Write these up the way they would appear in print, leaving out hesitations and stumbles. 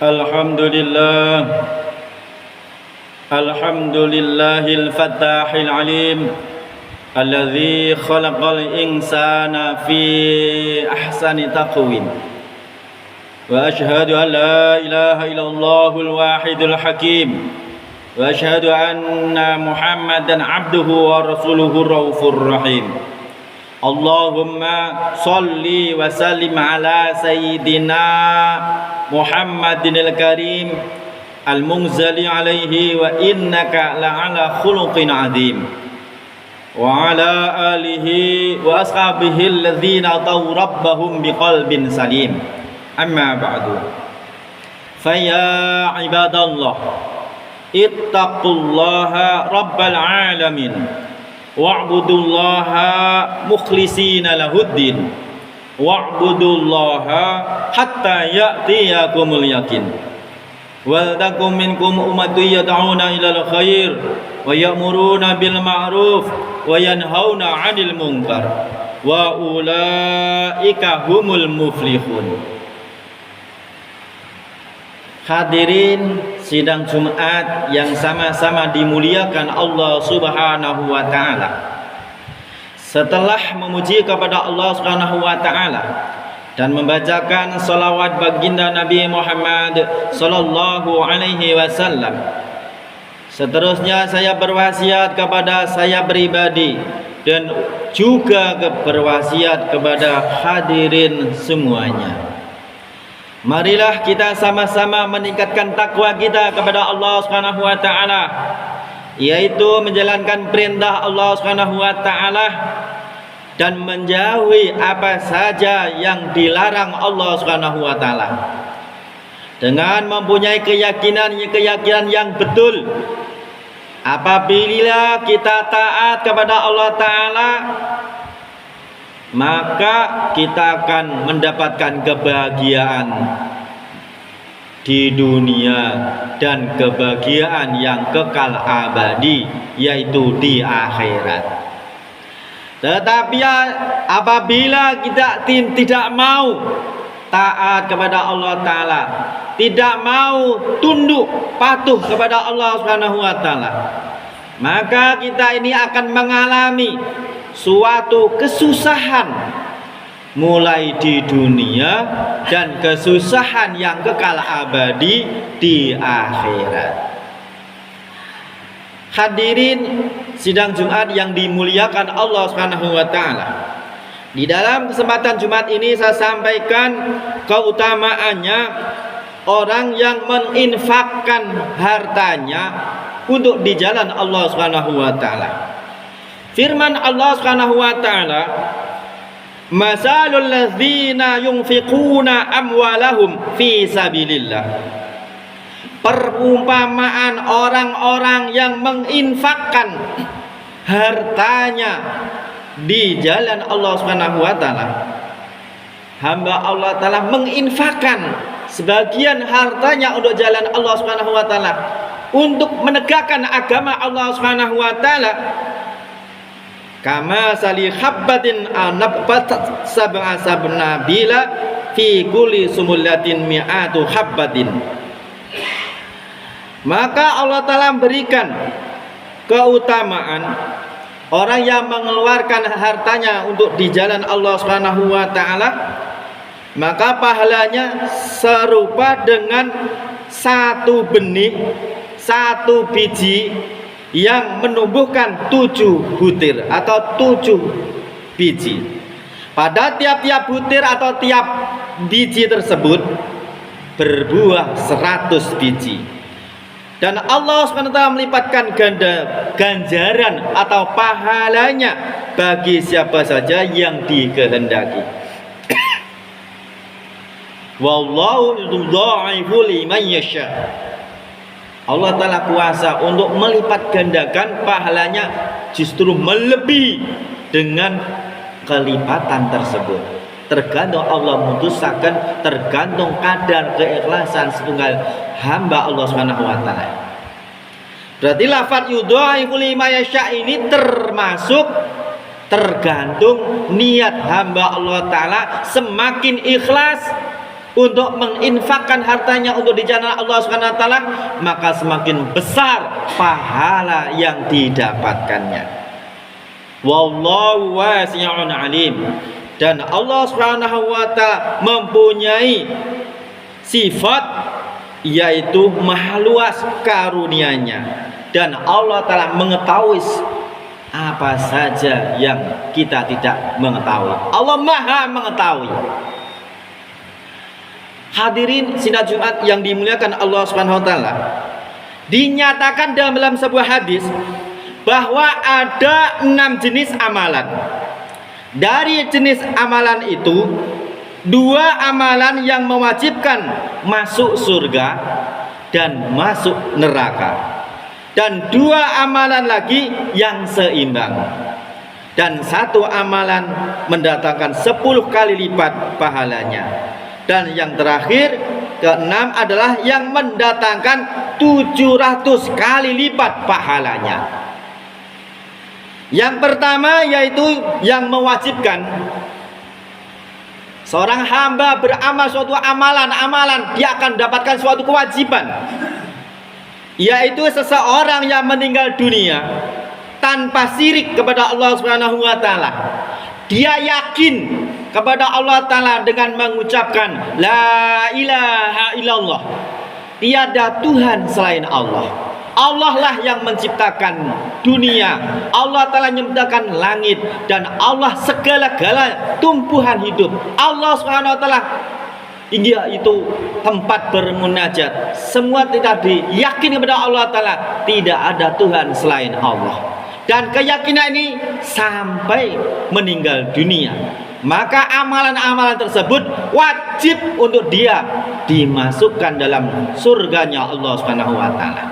الحمد لله الحمد لله الفتاح العليم الذي خلق الإنسان في أحسن تقويم وأشهد أن لا إله إلا الله الواحد الحكيم وأشهد أن محمدا عبده ورسوله الرؤوف الرحيم اللهم صل وسلم على سيدنا محمد الكريم المنزل عليه وإنك لعلى خلق عظيم وعلى آله وأصحابه الذين طوا ربهم بقلب سليم أما بعد فيا عباد الله اتقوا الله رب العالمين واعبدوا الله مخلصين له الدين واعبدوا الله حتى يأتيكم اليقين ولتكن منكم أمة يدعون إلى الخير ويأمرون بالمعروف وينهون عن المنكر وأولئك هم المفلحون. Hadirin sidang Jumat yang sama-sama dimuliakan Allah Subhanahu wa taala. Setelah memuji kepada Allah Subhanahu wa taala dan membacakan salawat baginda Nabi Muhammad sallallahu alaihi wasallam, seterusnya saya berwasiat kepada saya pribadi dan juga berwasiat kepada hadirin semuanya. Marilah kita sama-sama meningkatkan takwa kita kepada Allah Subhanahu wa taala, yaitu menjalankan perintah Allah Subhanahu wa taala dan menjauhi apa saja yang dilarang Allah Subhanahu wa taala. Dengan mempunyai keyakinan yang betul, apabila kita taat kepada Allah taala, maka kita akan mendapatkan kebahagiaan di dunia dan kebahagiaan yang kekal abadi, yaitu di akhirat. Tetapi apabila kita tidak mau taat kepada Allah Ta'ala, tidak mau tunduk patuh kepada Allah Subhanahu wa Ta'ala, maka kita ini akan mengalami suatu kesusahan mulai di dunia dan kesusahan yang kekal abadi di akhirat. Hadirin sidang Jumat yang dimuliakan Allah Subhanahu wa taala. Di dalam kesempatan Jumat ini saya sampaikan keutamaannya orang yang menginfakkan hartanya untuk di jalan Allah Subhanahu wa taala. Firman Allah Subhanahu wa taala, "Masalul ladzina yunfiquna amwalahum fi sabilillah." Perumpamaan orang-orang yang menginfakkan hartanya di jalan Allah Subhanahu wa taala. Hamba Allah taala menginfakkan sebagian hartanya untuk jalan Allah Subhanahu wa taala untuk menegakkan agama Allah Subhanahu wa taala. Kama sali habbatin anabat sab'a sabnabila fi kulli sumulatin mi'atu habbatin. Maka Allah Ta'ala berikan keutamaan orang yang mengeluarkan hartanya untuk di jalan Allah Subhanahu wa taala, maka pahalanya serupa dengan satu benih, satu biji yang menumbuhkan 7 butir atau 7 biji. Pada tiap-tiap butir atau tiap biji tersebut berbuah 100 biji. Dan Allah SWT melipatkan ganjaran atau pahalanya bagi siapa saja yang dikehendaki. Wallahu yudha'ifu liman yasha. Allah Ta'ala kuasa untuk melipat gandakan pahalanya, justru melebihi dengan kelipatan tersebut. Tergantung Allah memutuskan, tergantung kadar keikhlasan setunggal hamba Allah Subhanahu wa taala. Berarti lafaz yudha'ifu liman yasha ini termasuk tergantung niat hamba Allah Ta'ala. Semakin ikhlas untuk menginfakkan hartanya untuk di jalan Allah Subhanahu wa taala, maka semakin besar pahala yang didapatkannya. Wallahu wasi'un alim. Dan Allah Subhanahu wa taala mempunyai sifat yaitu maha luas karunia-Nya, dan Allah taala mengetahui apa saja yang kita tidak mengetahui. Allah maha mengetahui. Hadirin sidang Jumat yang dimuliakan Allah Subhanahu wa taala, dinyatakan dalam sebuah hadis bahwa ada 6 jenis amalan. Dari jenis amalan itu, 2 amalan yang mewajibkan masuk surga dan masuk neraka, dan 2 amalan lagi yang seimbang, dan 1 amalan mendatangkan 10 kali lipat pahalanya, dan yang terakhir ke-6 adalah yang mendatangkan 700 kali lipat pahalanya. Yang pertama yaitu yang mewajibkan seorang hamba beramal suatu amalan, dia akan mendapatkan suatu kewajiban, yaitu seseorang yang meninggal dunia tanpa syirik kepada Allah Subhanahu wa taala. Dia yakin kepada Allah taala dengan mengucapkan la ilaha illallah, tiada Tuhan selain Allah. Allah lah yang menciptakan dunia, Allah telah menciptakan langit, dan Allah segala-gala tumbuhan hidup. Allah Subhanahu wa taala itu tempat bermunajat. Semua tidak diyakini kepada Allah taala, tidak ada Tuhan selain Allah. Dan keyakinan ini sampai meninggal dunia, maka amalan-amalan tersebut wajib untuk dia dimasukkan dalam surganya Allah Subhanahu wa taala.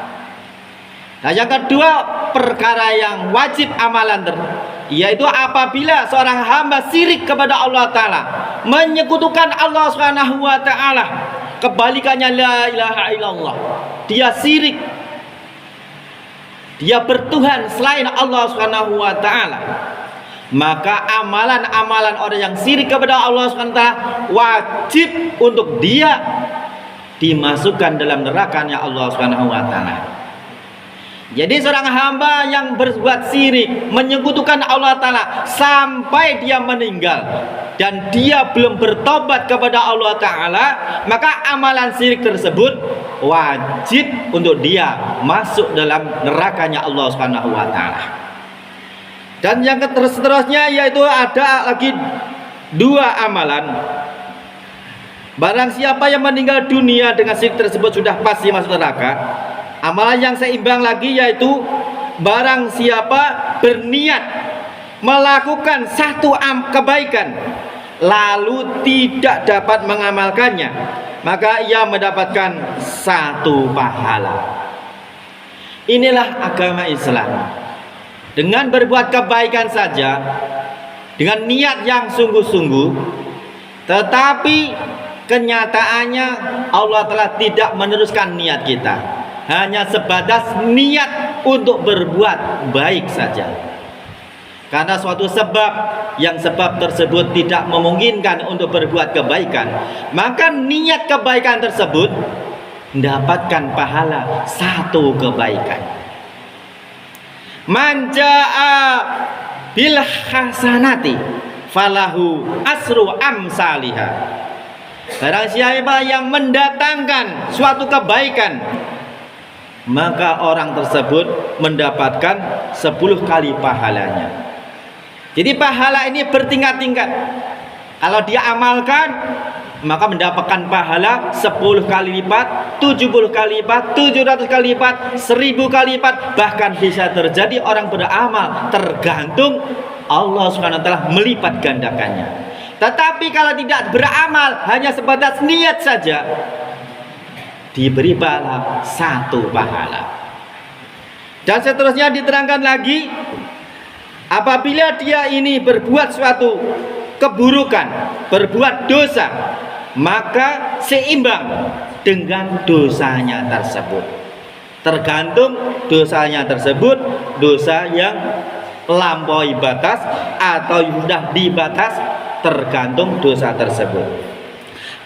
Nah, yang kedua perkara yang wajib amalan yaitu apabila seorang hamba syirik kepada Allah taala, menyekutukan Allah Subhanahu wa taala, kebalikannya la ilaha illallah, dia syirik, dia bertuhan selain Allah Subhanahu wa taala, maka amalan-amalan orang yang syirik kepada Allah Subhanahu wa taala wajib untuk dia dimasukkan dalam nerakanya Allah Subhanahu wa taala. Jadi seorang hamba yang berbuat syirik, menyekutukan Allah taala sampai dia meninggal dan dia belum bertobat kepada Allah taala, maka amalan syirik tersebut wajib untuk dia masuk dalam nerakanya Allah Subhanahu wa taala. Dan yang seterusnya yaitu ada lagi 2 amalan. Barang siapa yang meninggal dunia dengan syirik tersebut sudah pasti masuk neraka. Amalan yang seimbang lagi yaitu barang siapa berniat melakukan satu kebaikan lalu tidak dapat mengamalkannya, maka ia mendapatkan 1 pahala. Inilah agama Islam. Dengan berbuat kebaikan saja, dengan niat yang sungguh-sungguh, tetapi kenyataannya Allah telah tidak meneruskan niat kita. Hanya sebatas niat untuk berbuat baik saja. Karena suatu sebab yang sebab tersebut tidak memungkinkan untuk berbuat kebaikan, maka niat kebaikan tersebut mendapatkan pahala 1 kebaikan. Man jaa bil hasanati falahu asru amsalihah. Barang siapa yang mendatangkan suatu kebaikan, maka orang tersebut mendapatkan 10 kali pahalanya. Jadi pahala ini bertingkat-tingkat. Kalau dia amalkan, maka mendapatkan pahala 10 kali lipat, 70 kali lipat, 700 kali lipat, 1000 kali lipat. Bahkan bisa terjadi orang beramal, tergantung Allah Subhanahu wa taala melipat gandakannya. Tetapi kalau tidak beramal, hanya sebatas niat saja, diberi pahala 1 pahala. Dan seterusnya diterangkan lagi, apabila dia ini berbuat suatu keburukan, berbuat dosa, maka seimbang dengan dosanya tersebut. Tergantung dosanya tersebut, dosa yang melampaui batas atau sudah di batas, tergantung dosa tersebut.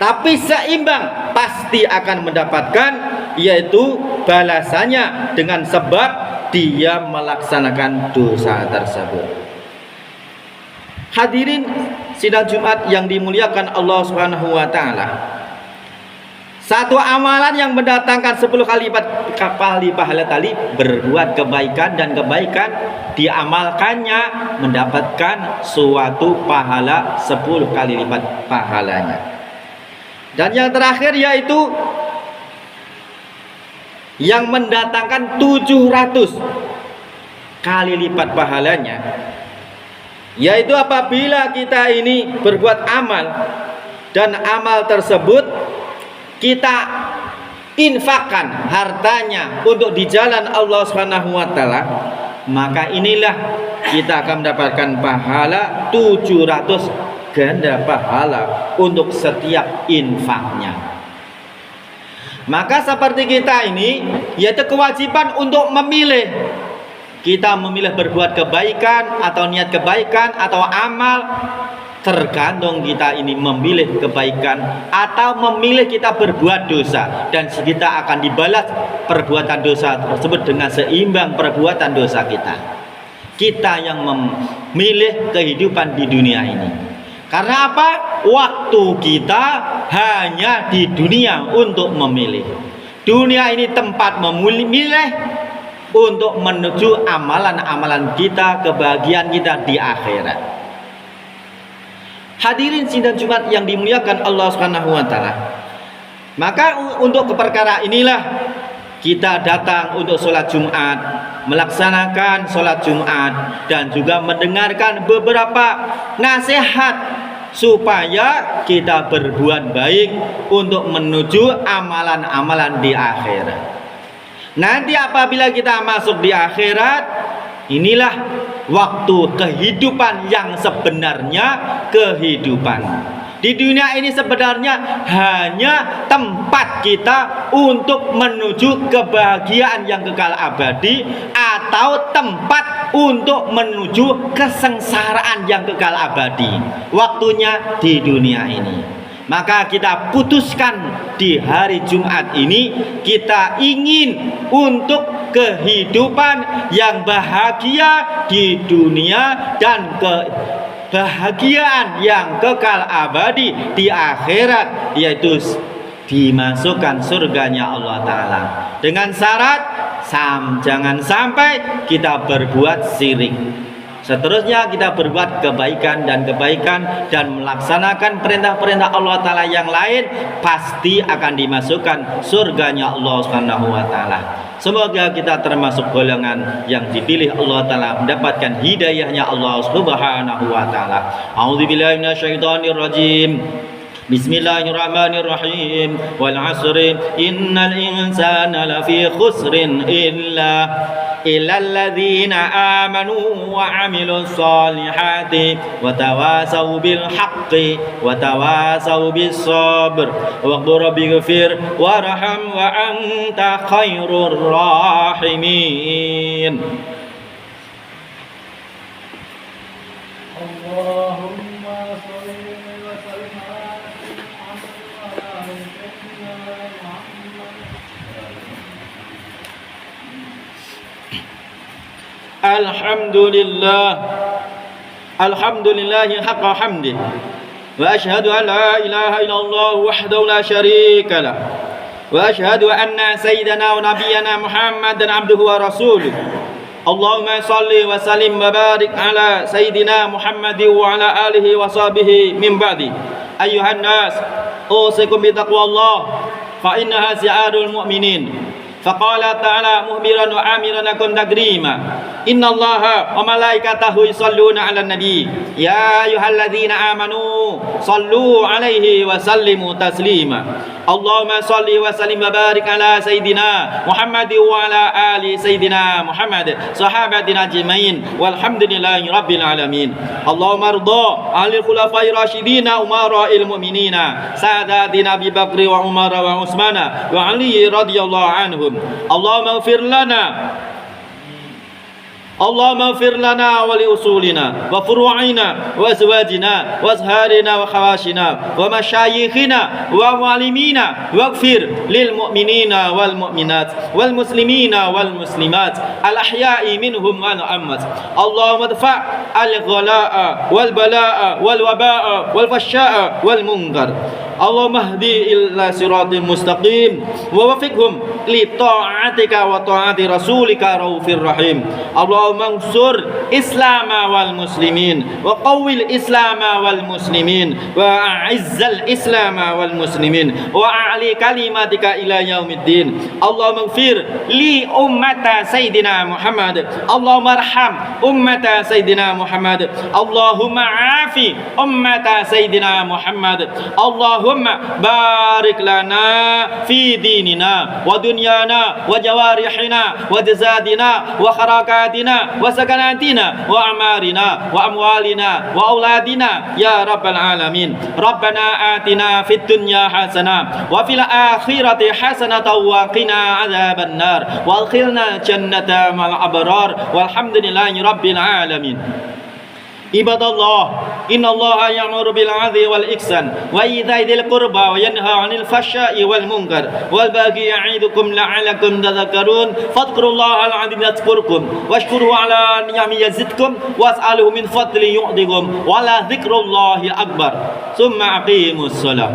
tapi seimbang, pasti akan mendapatkan yaitu balasannya dengan sebab dia melaksanakan dosa tersebut. Hadirin sidang Jumat yang dimuliakan Allah Subhanahu wa taala. Satu amalan yang mendatangkan 10 kali pahala tadi, berbuat kebaikan, dan kebaikan diamalkannya mendapatkan suatu pahala 10 kali lipat pahalanya. Dan yang terakhir yaitu yang mendatangkan 700 kali lipat pahalanya, yaitu apabila kita ini berbuat amal dan amal tersebut kita infakkan hartanya untuk di jalan Allah Subhanahu wa taala, maka inilah kita akan mendapatkan pahala 700 ganda pahala untuk setiap infaknya. Maka seperti kita ini, yaitu kewajiban untuk memilih. Kita memilih berbuat kebaikan atau niat kebaikan atau amal, tergantung kita ini memilih kebaikan atau memilih kita berbuat dosa, dan kita akan dibalas perbuatan dosa tersebut dengan seimbang perbuatan dosa kita. Kita yang memilih kehidupan di dunia ini. Karena apa? Waktu kita hanya di dunia untuk memilih. Dunia ini tempat memilih untuk menuju amalan-amalan kita, kebahagiaan kita di akhirat. Hadirin sidang Jumat yang dimuliakan Allah Subhanahu wa taala. Maka untuk perkara inilah kita datang untuk sholat Jumat, melaksanakan sholat Jumat, dan juga mendengarkan beberapa nasihat supaya kita berbuat baik untuk menuju amalan-amalan di akhirat. Nanti apabila kita masuk di akhirat, inilah waktu kehidupan yang sebenarnya kehidupan. Di dunia ini sebenarnya hanya tempat kita untuk menuju kebahagiaan yang kekal abadi, atau tempat untuk menuju kesengsaraan yang kekal abadi. Waktunya di dunia ini. Maka kita putuskan di hari Jumat ini, kita ingin untuk kehidupan yang bahagia di dunia dan kebahagiaan yang kekal abadi di akhirat, yaitu dimasukkan surganya Allah Ta'ala. Dengan syarat jangan sampai kita berbuat syirik. Seterusnya kita berbuat kebaikan dan melaksanakan perintah-perintah Allah Ta'ala yang lain, pasti akan dimasukkan surganya Allah Subhanahu wa Ta'ala. Semoga kita termasuk golongan yang dipilih Allah Ta'ala, mendapatkan hidayahnya Allah Subhanahu wa Ta'ala. A'udzubillahi minasyaitonirrajim. Bismillahirrahmanirrahim. Wal 'asri innal insana lafi khusrin illa alladzina amanu wa 'amilus solihati wa tawasaw bil haqqi wa tawasaw bis sabr wa qur rabbighfir warham wa anta khairur rahimin. Allahumma shalli wa sallim ala Alhamdulillahi haqqa hamdih wa asyhadu an la ilaha illallah wahdahu la syarika lah wa asyhadu anna sayyidana wa nabiyyana Muhammadan abduhu wa rasuluh. Allahumma salli wa sallim wa barik ala sayyidina Muhammadin wa ala alihi wa sahbihi min ba'di. Ayyuhan nas, usikum bi taqwallah fa innaha si'arul mu'minin. Faqala ta'ala muhbiran wa amiran lakum takrima. Innallaha wa malaikatahu yusalluna 'alan nabi. Ya ayyuhalladzina amanu sallu 'alaihi wa sallimu taslima. Allahumma salli wa sallim wa barik ala sayyidina Muhammadin wa ala ali sayyidina Muhammad sahabatina ajmain walhamdulillahi rabbil alamin. Allahumma arda 'alil khulafai rasyidin umara'il mu'minina sadatina Abi Bakri wa Umar wa Utsmana wa Ali radhiyallahu anhum. Allahumma ighfir lana اللهم اغفر لنا ولأصولنا وفروعنا وأزواجنا وأزهارنا وخواشنا ومشايخنا ومعلمينا واغفر للمؤمنين والمؤمنات والمسلمين والمسلمات الأحياء منهم والأموات. اللهم ادفع الغلاء والبلاء والوباء والفحشاء والمنكر. اللهم اهدي إلى صراط مستقيم ووفقهم لطاعتك وطاعة رسولك رؤوف رحيم. اللهم انصر الإسلام والمسلمين وقوي الإسلام والمسلمين وأعز الإسلام والمسلمين وأعلي كلمتك إلى يوم الدين. اللهم اغفر لأمة سيدنا محمد. اللهم ارحم أمة سيدنا محمد. اللهم عافي أمة سيدنا محمد. اللهم بارك لنا في ديننا ودنيانا وجوارحنا وجسادنا وحركاتنا وسكناتنا وأعمارنا وأموالنا وأولادنا يا رب العالمين. ربنا آتنا في الدنيا حسنة وفي الآخرة حسنة وقنا عذاب النار وادخلنا الجنة مع الأبرار والحمد لله رب العالمين. عباد الله إن الله يأمر بالعدل والإحسان وإيتاء ذي القربى وينهى عن الفحشاء والمنكر والبغي يعظكم لعلكم تذكرون فاذكروا الله العظيم يذكركم واشكروه على نعمه يزدكم واسألوه من فضله يعطكم ولذكر الله أكبر ثم أقيموا الصلاة.